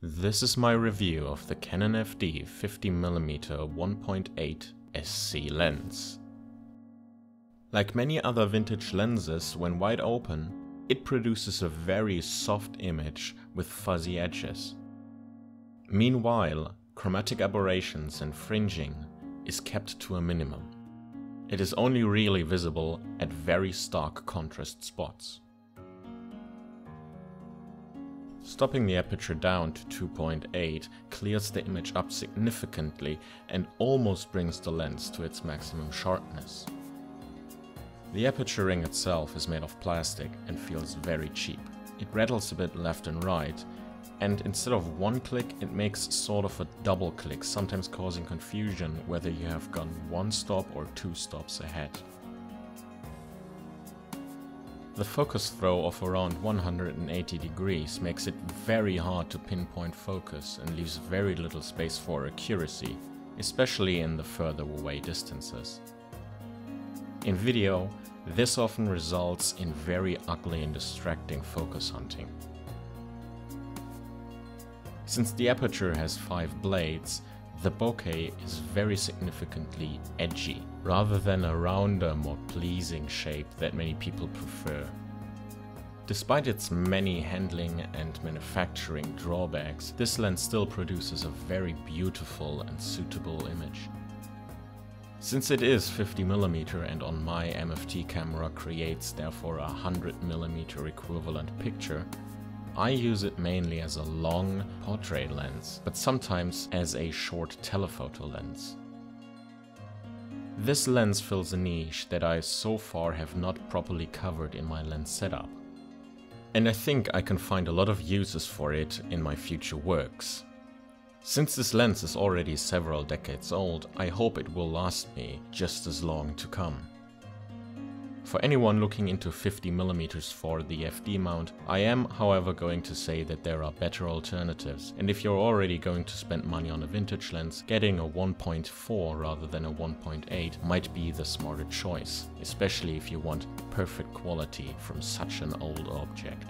This is my review of the Canon FD 50mm 1.8 SC lens. Like many other vintage lenses, when wide open, it produces a very soft image with fuzzy edges. Meanwhile, chromatic aberrations and fringing is kept to a minimum. It is only really visible at very stark contrast spots. Stopping the aperture down to 2.8 clears the image up significantly and almost brings the lens to its maximum sharpness. The aperture ring itself is made of plastic and feels very cheap. It rattles a bit left and right, and instead of one click it makes sort of a double click, sometimes causing confusion whether you have gone one stop or two stops ahead. The focus throw of around 180 degrees makes it very hard to pinpoint focus and leaves very little space for accuracy, especially in the further away distances. In video, this often results in very ugly and distracting focus hunting. Since the aperture has 5 blades, the bokeh is very significantly edgy, rather than a rounder, more pleasing shape that many people prefer. Despite its many handling and manufacturing drawbacks, this lens still produces a very beautiful and suitable image. Since it is 50mm and on my MFT camera creates therefore a 100mm equivalent picture, I use it mainly as a long portrait lens, but sometimes as a short telephoto lens. This lens fills a niche that I so far have not properly covered in my lens setup. And I think I can find a lot of uses for it in my future works. Since this lens is already several decades old, I hope it will last me just as long to come. For anyone looking into 50mm for the FD mount, I am however going to say that there are better alternatives, and if you're already going to spend money on a vintage lens, getting a 1.4 rather than a 1.8 might be the smarter choice, especially if you want perfect quality from such an old object.